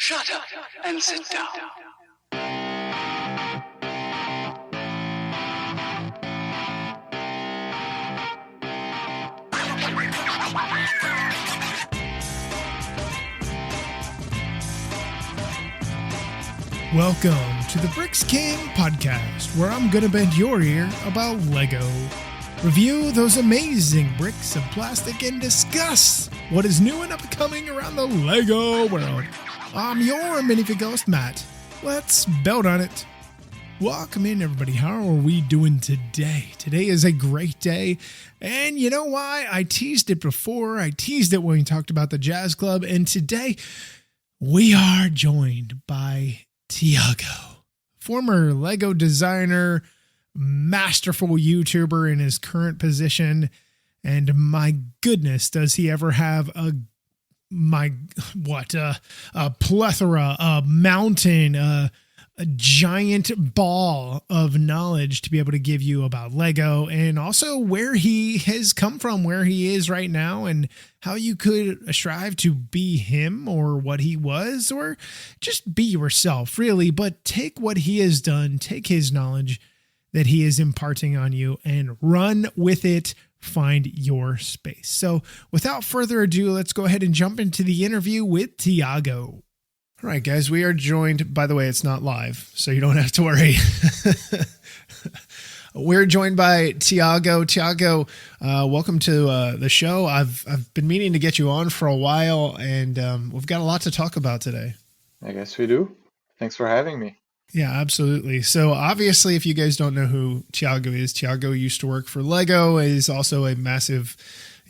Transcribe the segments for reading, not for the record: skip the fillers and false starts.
Shut up and sit down. Welcome to the Bricks King podcast, where I'm going to bend your ear about Lego. Review those amazing bricks of plastic and discuss what is new and upcoming around the Lego world. I'm your Minifigure ghost, Matt. Let's build on it. Welcome in, everybody. How are we doing today? Today is a great day. And you know why? I teased it before. I teased it when we talked about the Jazz Club. And today we are joined by Tiago, former Lego designer, masterful YouTuber in his current position. And my goodness, does he ever have a plethora, a mountain, a giant ball of knowledge to be able to give you about Lego, and also where he has come from, where he is right now, and how you could strive to be him or what he was, or just be yourself, really. But take what he has done, take his knowledge that he is imparting on you, and run with it. Find your space. So without further ado, let's go ahead and jump into the interview with Tiago. All right, guys, we are joined, by the way, it's not live, so you don't have to worry. We're joined by Tiago. Tiago, welcome to the show. I've been meaning to get you on for a while, and we've got a lot to talk about today. I guess we do. Thanks for having me. Yeah, absolutely. So obviously, if you guys don't know who Tiago is, Tiago used to work for Lego, is also a massive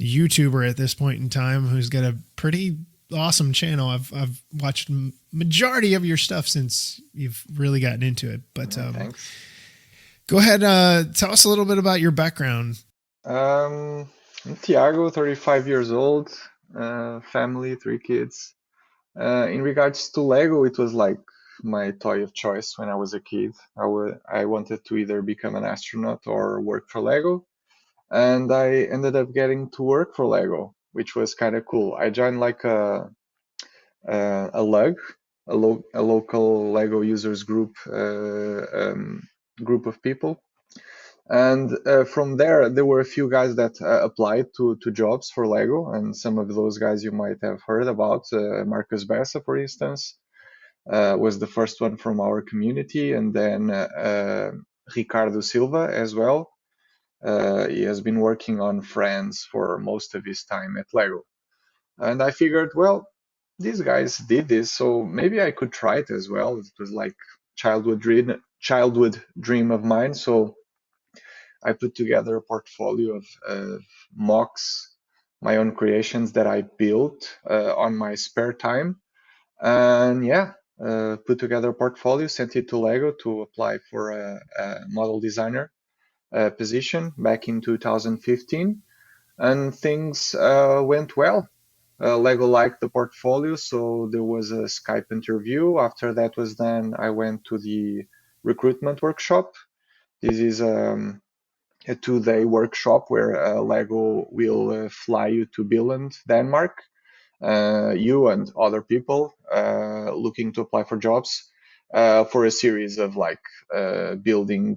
YouTuber at this point in time who's got a pretty awesome channel. I've watched majority of your stuff since you've really gotten into it. But thanks. Go ahead, tell us a little bit about your background. I'm Tiago, 35 years old, family, 3 kids. In regards to Lego, it was like my toy of choice when I was a kid. I wanted to either become an astronaut or work for Lego, and I ended up getting to work for Lego, which was kind of cool. I joined like a LUG, a local Lego users group of people. And from there were a few guys that applied to jobs for Lego, and some of those guys you might have heard about. Marcus Bessa, for instance, was the first one from our community, and then Ricardo Silva as well. He has been working on Friends for most of his time at Lego. And I figured, well, these guys did this, so maybe I could try it as well. It was like childhood dream of mine. So I put together a portfolio of mocks, my own creations that I built on my spare time. And put together a portfolio, sent it to Lego to apply for a model designer position back in 2015. And things went well. Lego liked the portfolio, so there was a Skype interview. After that was done, I went to the recruitment workshop. This is a 2-day workshop where Lego will fly you to Billund, Denmark, you and other people looking to apply for jobs for a series of building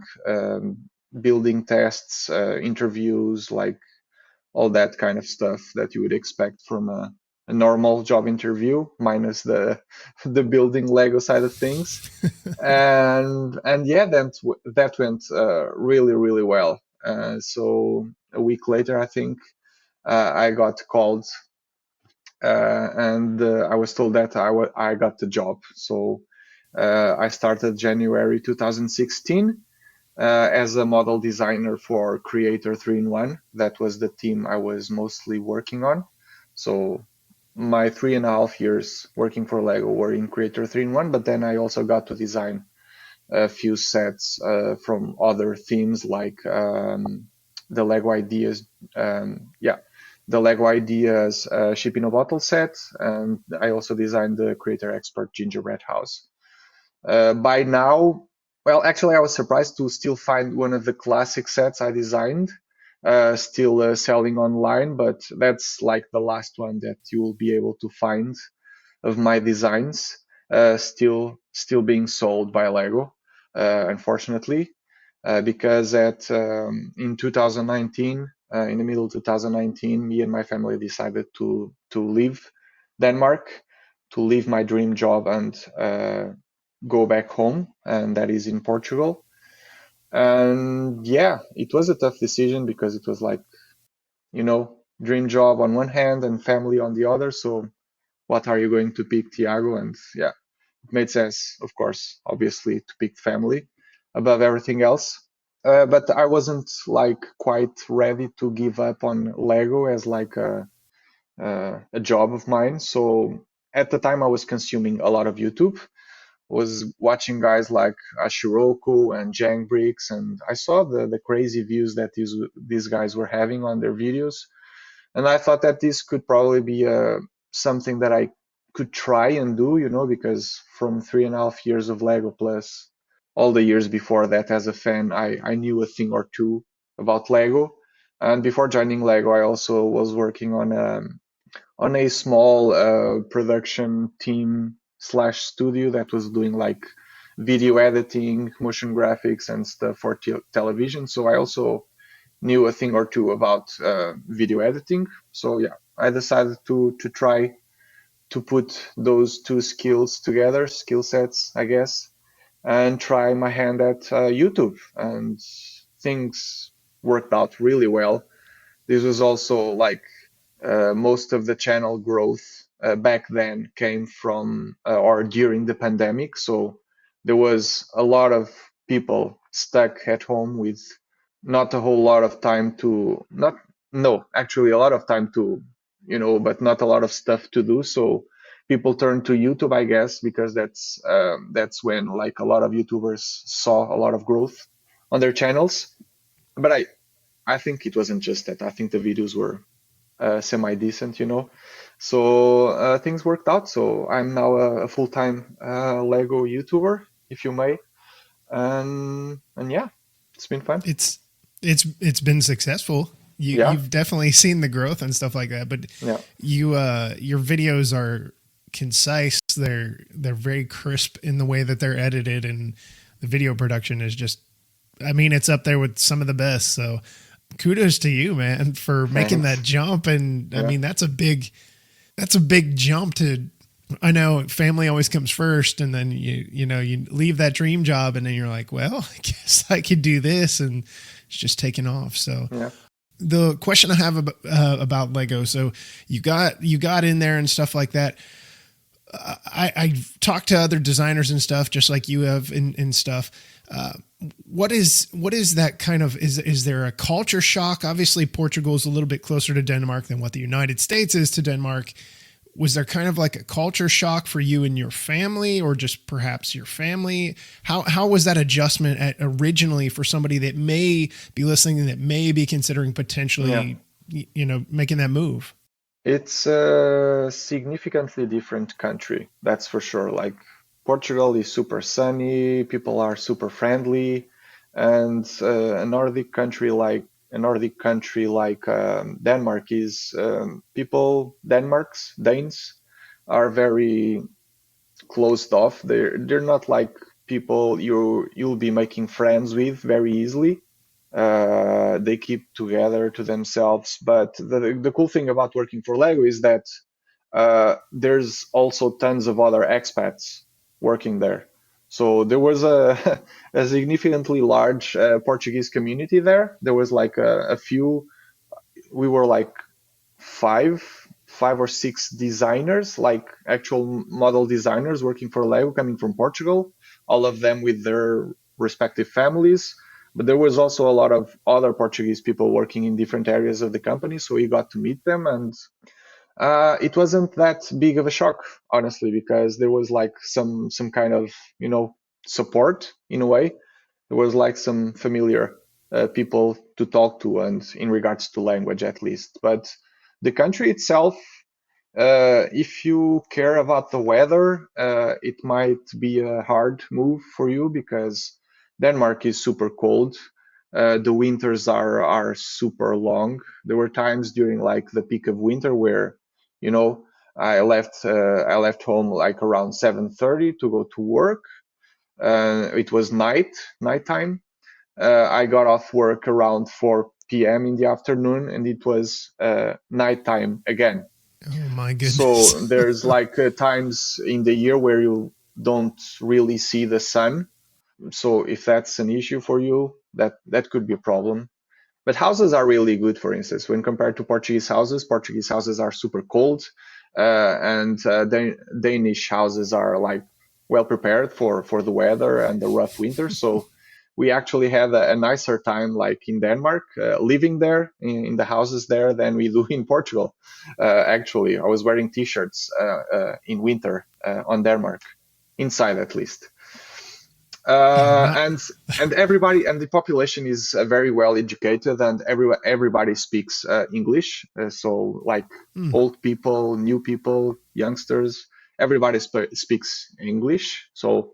tests, interviews, like all that kind of stuff that you would expect from a normal job interview, minus the building Lego side of things. and that went really well. So a week later, I think, I got called, and I was told that I got the job. So I started January 2016 as a model designer for Creator 3-in-1. That was the team I was mostly working on. So my 3.5 years working for Lego were in Creator 3-in-1, but then I also got to design a few sets from other themes, like the Lego Ideas, the Lego Ideas Ship in a Bottle set, and I also designed the Creator Expert Gingerbread House. By now, well, actually, I was surprised to still find one of the classic sets I designed still selling online, but that's like the last one that you will be able to find of my designs. still being sold by Lego, unfortunately, because in 2019, in the middle of 2019, me and my family decided to leave Denmark, to leave my dream job and go back home, and that is in Portugal. And yeah, it was a tough decision because it was like, dream job on one hand and family on the other. So what are you going to pick, Tiago? And yeah, it made sense, of course, obviously, to pick family above everything else. But I wasn't like quite ready to give up on Lego as like a job of mine. So at the time, I was consuming a lot of YouTube, was watching guys like Ashiroku and Jangbricks, and I saw the crazy views that these guys were having on their videos, and I thought that this could probably be something that I could try and do, because from 3.5 years of Lego plus all the years before that as a fan, I knew a thing or two about Lego. And before joining Lego, I also was working on a small production team slash studio that was doing like video editing, motion graphics, and stuff for television. So I also knew a thing or two about video editing. So yeah, I decided to try to put those two skills together, skill sets, I guess, and try my hand at YouTube. And things worked out really well. This was also like most of the channel growth back then came from or during the pandemic. So there was a lot of people stuck at home with not a whole lot of time to not no actually a lot of time to but not a lot of stuff to do. So people turned to YouTube, I guess, because that's when like a lot of YouTubers saw a lot of growth on their channels. But I think it wasn't just that. I think the videos were semi decent, So things worked out. So I'm now a full time Lego YouTuber, if you may, and yeah, it's been fun. It's been successful. Yeah, You've definitely seen the growth and stuff like that, but yeah, your videos are concise. They're very crisp in the way that they're edited, and the video production is just, I mean, it's up there with some of the best. So kudos to you, man, for making that thanks. jump. And I Yeah, mean, that's a big jump to, I know family always comes first, and then you leave that dream job, and then you're like, well, I guess I could do this, and it's just taking off. So yeah, the question I have about Lego, so you got in there and stuff like that. I talked to other designers and stuff, just like you have in stuff. Uh, what is that kind of, is there a culture shock? Obviously, Portugal is a little bit closer to Denmark than what the United States is to Denmark. Was there kind of like a culture shock for you and your family, or just perhaps your family? How was that adjustment originally for somebody that may be listening, that may be considering yeah. potentially, making that move? It's a significantly different country, that's for sure. Like Portugal is super sunny, people are super friendly, and a Nordic country like Denmark is Danes are very closed off. They're not like people you'll be making friends with very easily. They keep together to themselves. But the cool thing about working for Lego is that there's also tons of other expats working there. So there was a significantly large Portuguese community there. There was like a few. We were like five five or six designers, like actual model designers working for Lego, coming from Portugal, all of them with their respective families. But there was also a lot of other Portuguese people working in different areas of the company, so we got to meet them, and it wasn't that big of a shock, honestly, because there was like some kind of support in a way. There was like some familiar people to talk to, and in regards to language at least. But the country itself, if you care about the weather, it might be a hard move for you because Denmark is super cold. The winters are super long. There were times during like the peak of winter where, you know, I left home like around 7:30 to go to work. It was nighttime. I got off work around 4 p.m. in the afternoon, and it was nighttime again. Oh my goodness. So there's like times in the year where you don't really see the sun. So if that's an issue for you, that could be a problem. But houses are really good, for instance, when compared to Portuguese houses. Portuguese houses are super cold, and Danish houses are like well prepared for the weather and the rough winter. So we actually had a nicer time, like in Denmark, living there in the houses there than we do in Portugal. Actually, I was wearing t-shirts in winter on Denmark, inside at least. Yeah, uh, not. and and everybody and the population is very well educated, and everybody speaks English. So like Mm, old people, new people, youngsters, everybody speaks English. So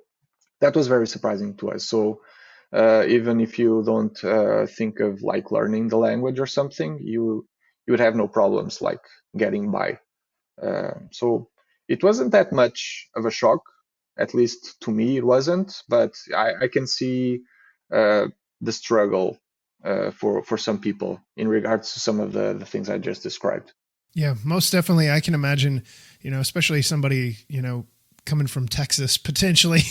that was very surprising to us. So even if you don't think of like learning the language or something, you would have no problems like getting by. So it wasn't that much of a shock, at least to me, it wasn't. But I can see uh, the struggle for some people in regards to some of the things I just described. yeah, most definitely. I can imagine, especially somebody, coming from Texas potentially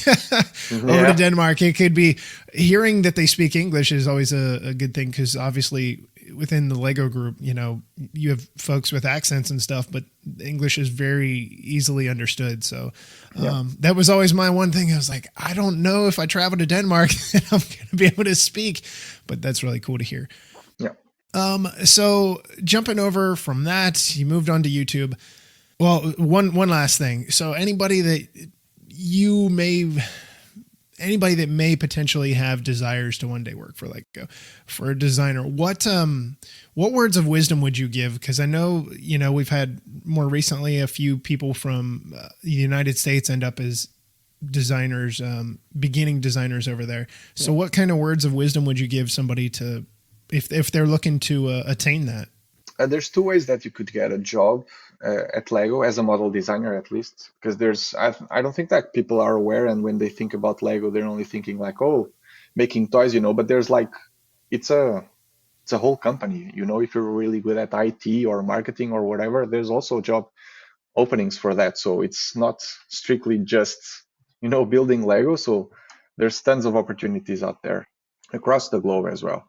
over to Yeah, Denmark. It could be hearing that they speak English is always a good thing because obviously within the Lego group, you have folks with accents and stuff, but English is very easily understood. So yeah, that was always my one thing. I was like, I don't know if I travel to Denmark that I'm going to be able to speak, but that's really cool to hear. yeah. So jumping over from that, you moved on to YouTube. Well, one last thing. So anybody that may potentially have desires to one day work for Lego, for a designer, what words of wisdom would you give? Because I know we've had more recently a few people from the United States end up as designers, beginning designers over there. So, Yeah. what kind of words of wisdom would you give somebody to if they're looking to attain that? There's two ways that you could get a job at Lego as a model designer, at least, because I don't think that people are aware, and when they think about Lego, they're only thinking like, oh, making toys, but there's like it's a it's a whole company. If you're really good at IT or marketing or whatever, there's also job openings for that. So it's not strictly just building Lego. So there's tons of opportunities out there across the globe as well.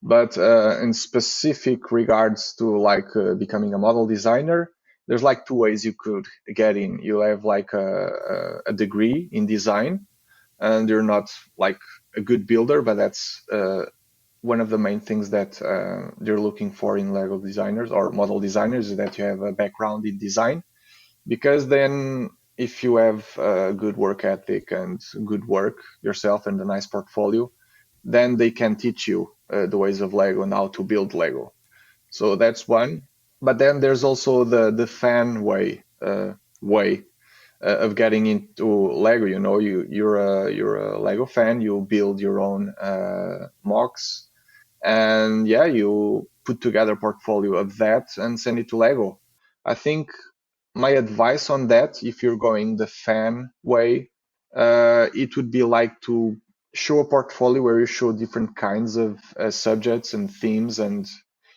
But in specific regards to like becoming a model designer, there's like two ways you could get in. You have like a degree in design, and you're not like a good builder, but that's one of the main things that they're looking for in Lego designers or model designers, is that you have a background in design, because then if you have a good work ethic and good work yourself and a nice portfolio, then they can teach you the ways of Lego and how to build Lego. So that's one. But then there's also the fan way of getting into Lego. You're a Lego fan. You build your own mocks, and yeah, you put together a portfolio of that and send it to Lego. I think my advice on that, if you're going the fan way, it would be like to show a portfolio where you show different kinds of subjects and themes, and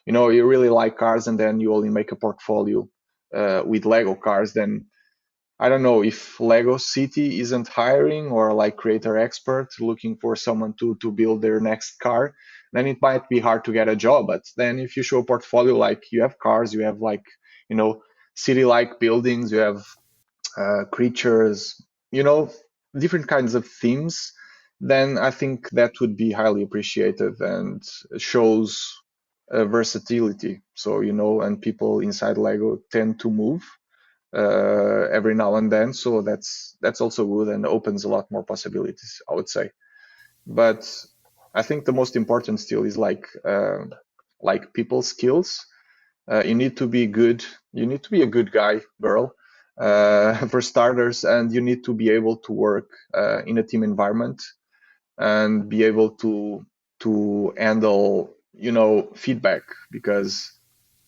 you really like cars, and then you only make a portfolio with Lego cars. Then I don't know if Lego City isn't hiring, or like creator expert looking for someone to build their next car, then it might be hard to get a job. But then if you show a portfolio like you have cars, you have like you know city-like buildings, you have creatures, you know, different kinds of themes, then I think that would be highly appreciated and shows versatility. So and people inside Lego tend to move every now and then, so that's also good and opens a lot more possibilities, I would say. But I think the most important still is like people skills. You need to be good. You need to be a good guy, girl, for starters, and you need to be able to work in a team environment and be able to handle feedback, because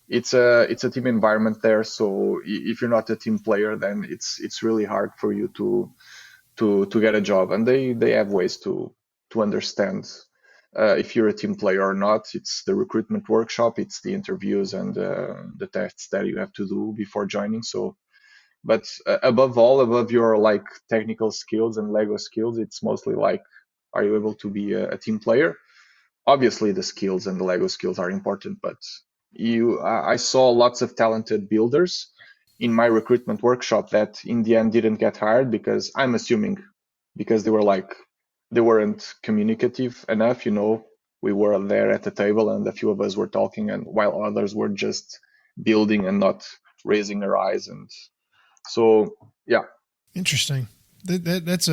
it's a team environment there. So if you're not a team player, then it's really hard for you to get a job. And they have ways to understand if you're a team player or not. It's the recruitment workshop, it's the interviews and the tests that you have to do before joining. So, but above all, above your like technical skills and Lego skills, it's mostly like, are you able to be a team player? Obviously the skills and the Lego skills are important, but I saw lots of talented builders in my recruitment workshop that in the end didn't get hired because I'm assuming because they weren't communicative enough, we were there at the table and a few of us were talking and while others were just building and not raising their eyes. And so yeah. Interesting. That's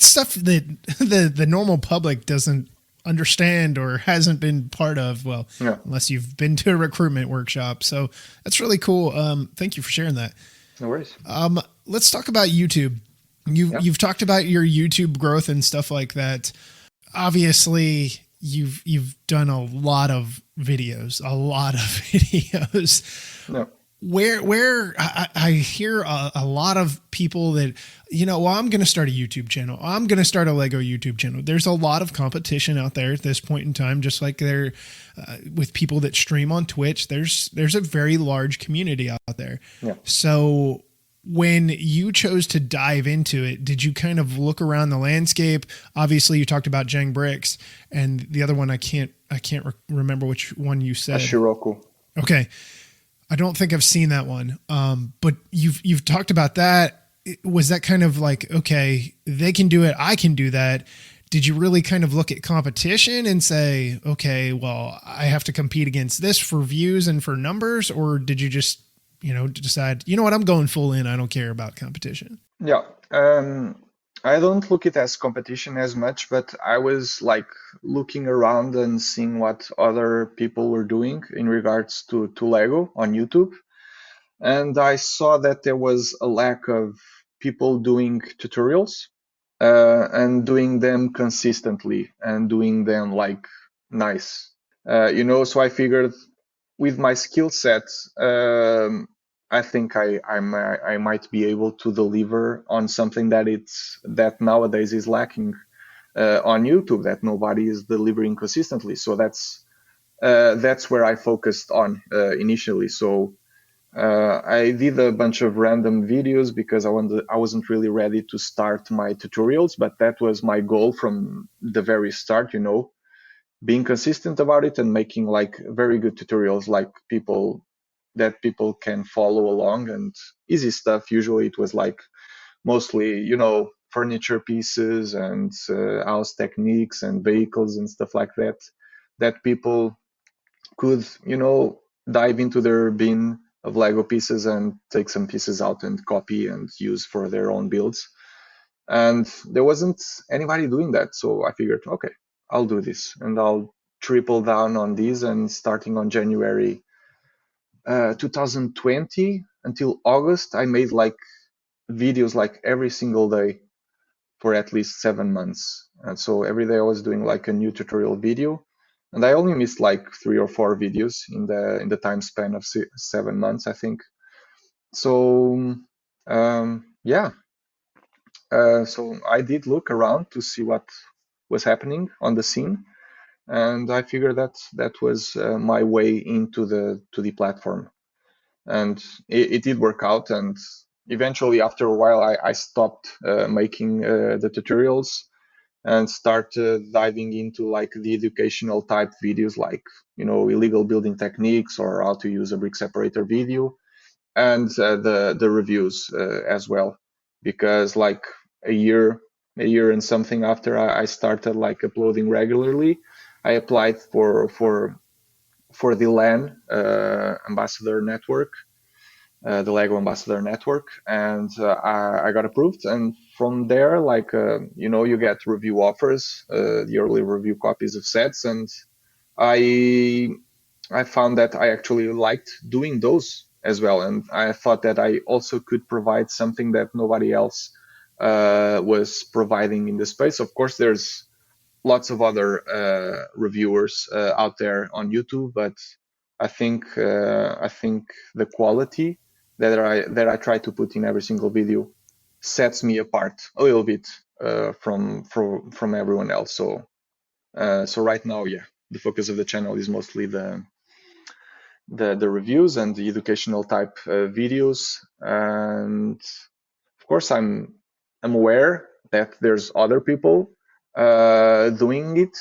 stuff that the normal public doesn't understand or hasn't been part of. Well, Yeah. unless you've been to a recruitment workshop. So that's really cool. Thank you for sharing that. No worries. Let's talk about YouTube. You've talked about your YouTube growth and stuff like that. Obviously, you've done a lot of videos. No. Where I hear a lot of people that, well, I'm going to start a YouTube channel. I'm going to start a Lego YouTube channel. There's a lot of competition out there at this point in time, just like there with people that stream on Twitch. There's a very large community out there. Yeah. So when you chose to dive into it, did you kind of look around the landscape? Obviously, you talked about Jang Bricks, and the other one I can't remember which one you said. Ashiroku. Okay. I don't think I've seen that one. But you've talked about that. Was that kind of like, okay, they can do it, I can do that? Did you really kind of look at competition and say, okay, well, I have to compete against this for views and for numbers? Or did you just, decide, what, I'm going full in. I don't care about competition. Yeah. I don't look it as competition as much, but I was like looking around and seeing what other people were doing in regards to Lego on YouTube. And I saw that there was a lack of people doing tutorials and doing them consistently and doing them like nice. So I figured with my skill set, I think I might be able to deliver on something that nowadays is lacking on YouTube, that nobody is delivering consistently. So that's where I focused on initially. So I did a bunch of random videos because I wasn't really ready to start my tutorials, but that was my goal from the very start. Being consistent about it and making like very good tutorials, like people can follow along and easy stuff. Usually it was like mostly, furniture pieces and house techniques and vehicles and stuff like that people could, dive into their bin of Lego pieces and take some pieces out and copy and use for their own builds. And there wasn't anybody doing that. So I figured, okay, I'll do this and I'll triple down on these. And starting on January 2020 until August, I made like videos like every single day for at least 7 months. And so every day I was doing like a new tutorial video. And I only missed like 3 or 4 videos in the time span of 7 months, I think. So yeah. So I did look around to see what was happening on the scene, and I figured that was my way into the platform, and it did work out. And eventually, after a while, I stopped making the tutorials and started diving into like the educational type videos, like illegal building techniques or how to use a brick separator video, and the reviews as well, because like a year and something after I started like uploading regularly, I applied for the LAN ambassador network, the Lego ambassador network, and I got approved. And from there, like you get review offers, the early review copies of sets, and I found that I actually liked doing those as well. And I thought that I also could provide something that nobody else was providing in the space. Of course, there's lots of other reviewers out there on YouTube, but I think the quality that I try to put in every single video sets me apart a little bit from everyone else. So right now, yeah, the focus of the channel is mostly the reviews and the educational type videos, and of course I'm aware that there's other people doing it.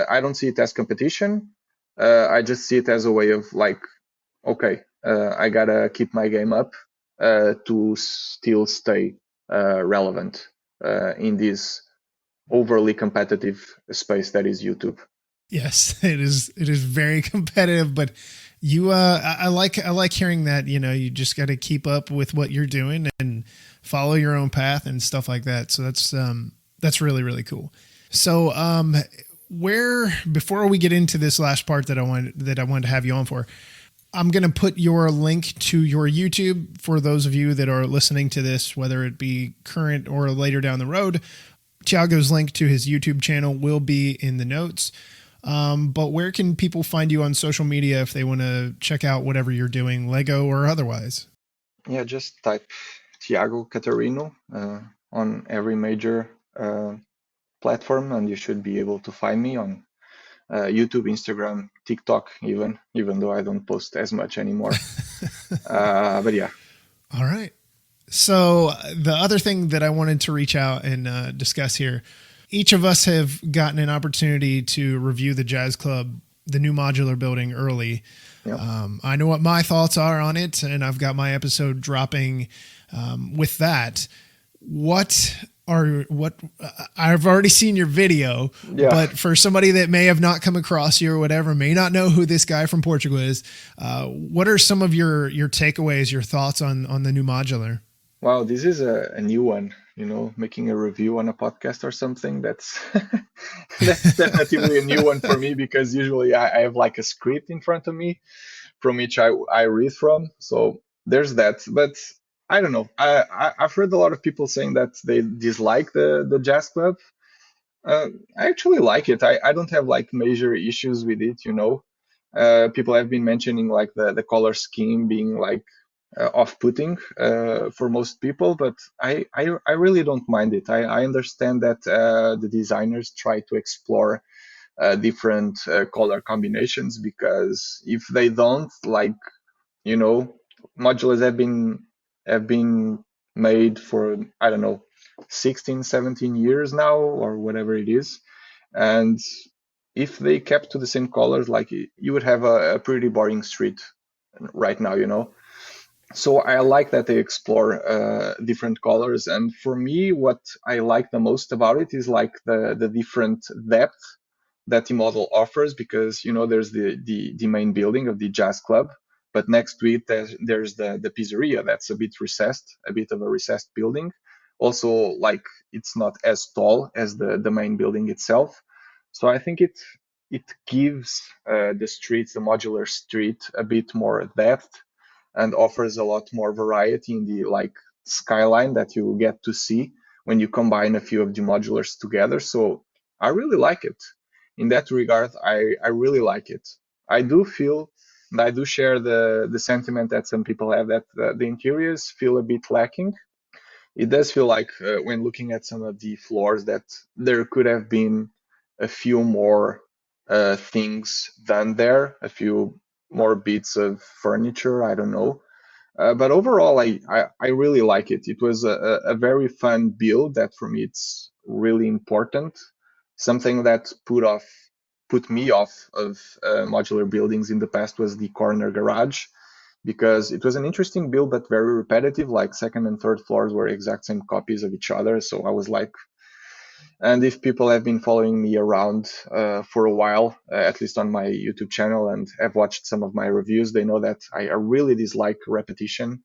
I don't see it as competition. I just see it as a way of like, okay, I gotta keep my game up to still stay relevant in this overly competitive space that is YouTube. Yes, it is. It is very competitive, but you, I like hearing that. You know, you just got to keep up with what you're doing and follow your own path and stuff like that. So that's really really cool. So, where before we get into this last part that I wanted to have you on for, I'm going to put your link to your YouTube for those of you that are listening to this, whether it be current or later down the road. Tiago's link to his YouTube channel will be in the notes. But where can people find you on social media if they want to check out whatever you're doing, Lego or otherwise? Yeah, just type Tiago Catarino on every major platform, and you should be able to find me on YouTube, Instagram, TikTok, even though I don't post as much anymore. But yeah. All right. So the other thing that I wanted to reach out and discuss here, each of us have gotten an opportunity to review the Jazz Club, the new modular building early. Yep. I know what my thoughts are on it, and I've got my episode dropping with that. I've already seen your video, Yeah. but for somebody that may have not come across you or whatever, may not know who this guy from Portugal is, what are some of your takeaways, your thoughts on the new modular? Wow, this is a new one, making a review on a podcast or something. That's that's definitely a new one for me, because usually I have like a script in front of me from which I read from. So there's that. But I don't know. I've heard a lot of people saying that they dislike the Jazz Club. I actually like it. I don't have like major issues with it. People have been mentioning like the color scheme being like off-putting for most people, but I really don't mind it. I understand that the designers try to explore different color combinations, because if they don't, like, modulars have been made for, I don't know, 16, 17 years now, or whatever it is. And if they kept to the same colors, like, you would have a pretty boring street right now. So I like that they explore different colors, and for me, what I like the most about it is like the different depth that the model offers, because there's the main building of the Jazz Club, but next to it there's the pizzeria that's a bit of a recessed building. Also, like, it's not as tall as the main building itself, so I think it gives the modular street, a bit more depth, and offers a lot more variety in the like skyline that you get to see when you combine a few of the modulars together. So I really like it. In that regard, I really like it. I do feel, and I do share the sentiment that some people have, that the interiors feel a bit lacking. It does feel like, when looking at some of the floors, that there could have been a few more things done there, a few more bits of furniture, I don't know. But overall, I really like it. It was a very fun build that for me it's really important. Something that put me off of modular buildings in the past was the corner garage, because it was an interesting build but very repetitive. Like, second and third floors were exact same copies of each other. So I was like, and if people have been following me around for a while, at least on my YouTube channel, and have watched some of my reviews, they know that I really dislike repetition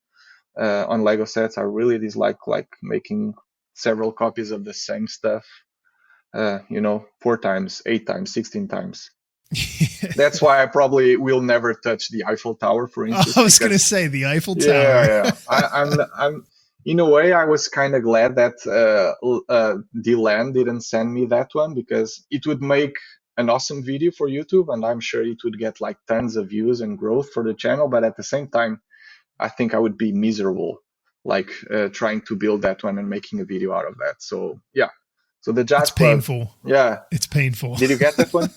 on Lego sets. I really dislike like making several copies of the same stuff, 4 times, 8 times, 16 times. That's why I probably will never touch the Eiffel Tower, for instance. I was going to say the Eiffel Tower. Yeah. I'm in a way, I was kind of glad that D-Land didn't send me that one, because it would make an awesome video for YouTube, and I'm sure it would get like tons of views and growth for the channel. But at the same time, I think I would be miserable, like trying to build that one and making a video out of that. So yeah. So the It's Jazz Club, painful. yeah. It's painful. Did you get that one?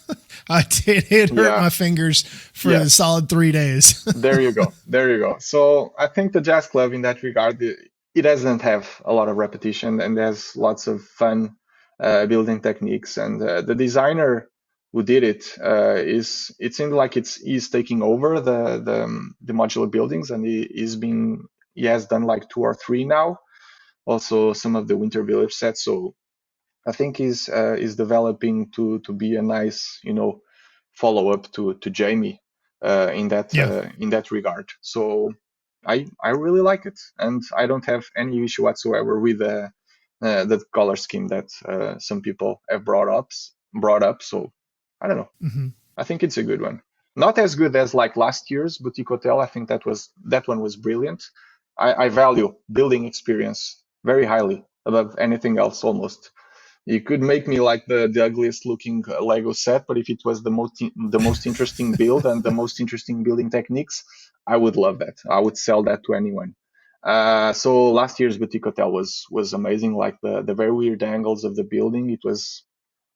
I did. It hurt Yeah. my fingers for Yeah. a solid 3 days. There you go. There you go. So I think the Jazz Club in that regard, it doesn't have a lot of repetition and there's lots of fun building techniques. And the designer who did it it seemed like he's taking over the modular buildings, and he has done like 2 or 3 now. Also some of the Winter Village sets. So I think he's developing to be a nice, follow up to Jamie in that regard. So I really like it, and I don't have any issue whatsoever with the color scheme that some people have brought up. So I don't know. Mm-hmm. I think it's a good one. Not as good as like last year's Boutique Hotel. I think that one was brilliant. I value building experience very highly above anything else almost. You could make me like the ugliest looking Lego set, but if it was the most interesting build and the most interesting building techniques, I would love that. I would sell that to anyone. So last year's Boutique Hotel was amazing. Like the very weird angles of the building, it was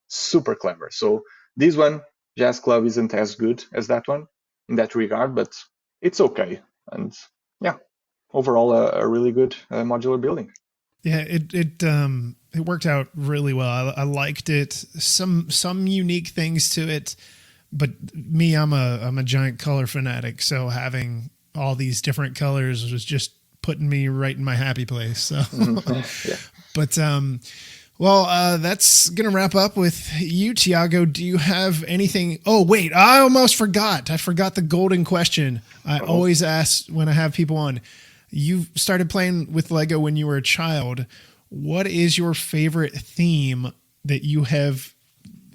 super clever. So this one, Jazz Club, isn't as good as that one in that regard, but it's okay. And yeah, overall a really good modular building. Yeah, it worked out really well. I liked it. Some unique things to it, but me, I'm a giant color fanatic. So having all these different colors was just putting me right in my happy place. So, Yeah. But well, that's gonna wrap up with you, Tiago. Do you have anything? Oh wait, I almost forgot. I forgot the golden question. I always ask when I have people on. You started playing with Lego when you were a child. What is your favorite theme that you have?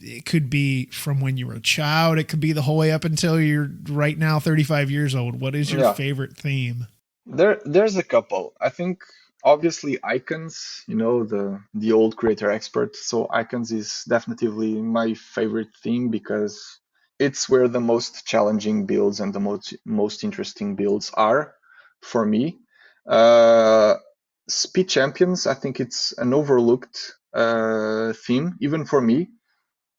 It could be from when you were a child. It could be the whole way up until you're right now 35 years old. What is your favorite theme? There's a couple. I think obviously icons, the old creator expert. So icons is definitely my favorite theme because it's where the most challenging builds and the most interesting builds are for me. Speed Champions, I think it's an overlooked theme, even for me.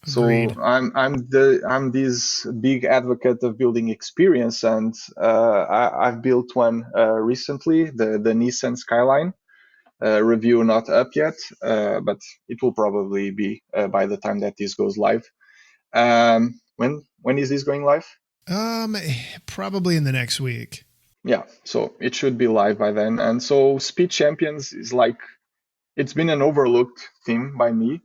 Agreed. So I'm this big advocate of building experience, and I've built one recently, the Nissan Skyline. Review not up yet, but it will probably be by the time that this goes live. When is this going live? Probably in the next week. Yeah, so it should be live by then. And so Speed Champions is like, it's been an overlooked theme by me,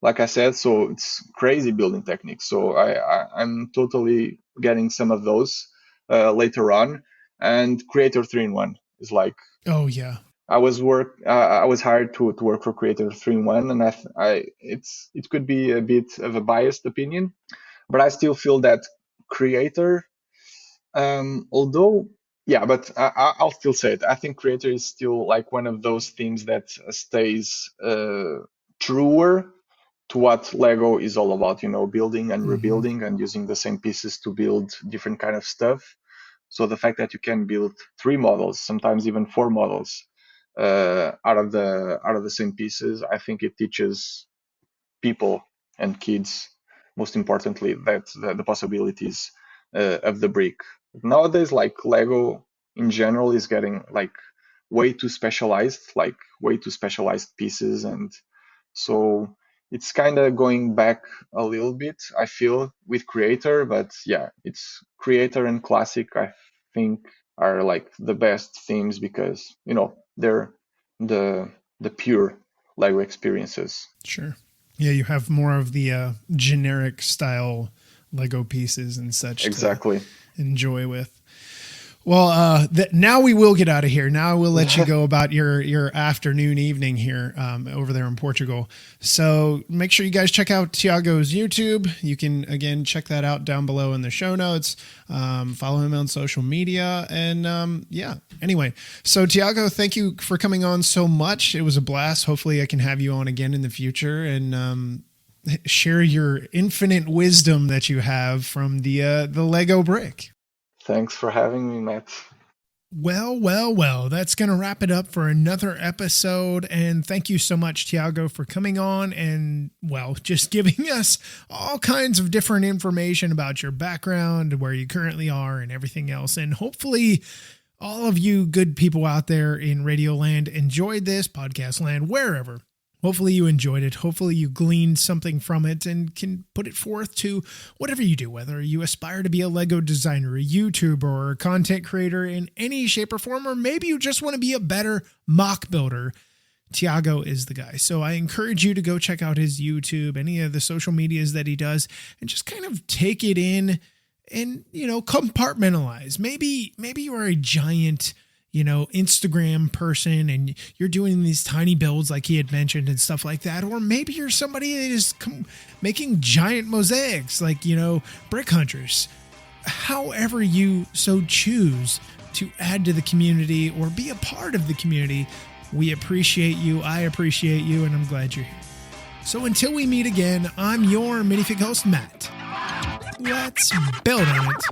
like I said. So it's crazy building techniques. So I'm totally getting some of those later on. And Creator 3-in-1 is like, oh yeah, I was hired to work for Creator 3-in-1, and it could be a bit of a biased opinion, but I still feel that Creator, although. Yeah, but I'll still say it. I think Creator is still like one of those themes that stays truer to what Lego is all about, building and rebuilding and using the same pieces to build different kind of stuff. So the fact that you can build 3 models, sometimes even 4 models, out of the same pieces, I think it teaches people and kids, most importantly, that the possibilities of the brick. Nowadays, like Lego in general is getting like way too specialized pieces, and so it's kind of going back a little bit, I feel, with Creator. But yeah, it's Creator and Classic, I think, are like the best themes because they're the pure Lego experiences. Sure. Yeah, you have more of the generic style Lego pieces and such. Exactly. To enjoy with. Well, now we will get out of here. Now I will let you go about your afternoon, evening here over there in Portugal. So make sure you guys check out Tiago's YouTube. You can, again, check that out down below in the show notes. Follow him on social media. And yeah, anyway. So Tiago, thank you for coming on so much. It was a blast. Hopefully I can have you on again in the future. And share your infinite wisdom that you have from the Lego brick. Thanks for having me, Matt. Well, that's going to wrap it up for another episode. And thank you so much, Tiago, for coming on and, well, just giving us all kinds of different information about your background, where you currently are, and everything else. And hopefully all of you good people out there in Radio Land enjoyed this, podcast land, wherever. Hopefully you enjoyed it. Hopefully you gleaned something from it and can put it forth to whatever you do, whether you aspire to be a Lego designer, a YouTuber, or a content creator in any shape or form, or maybe you just want to be a better mock builder. Tiago is the guy. So I encourage you to go check out his YouTube, any of the social medias that he does, and just kind of take it in and, compartmentalize. Maybe you are a giant Instagram person and you're doing these tiny builds like he had mentioned and stuff like that. Or maybe you're somebody that is making giant mosaics like, brick hunters. However you so choose to add to the community or be a part of the community, we appreciate you. I appreciate you, and I'm glad you're here. So until we meet again, I'm your minifig host, Matt. Let's build on it.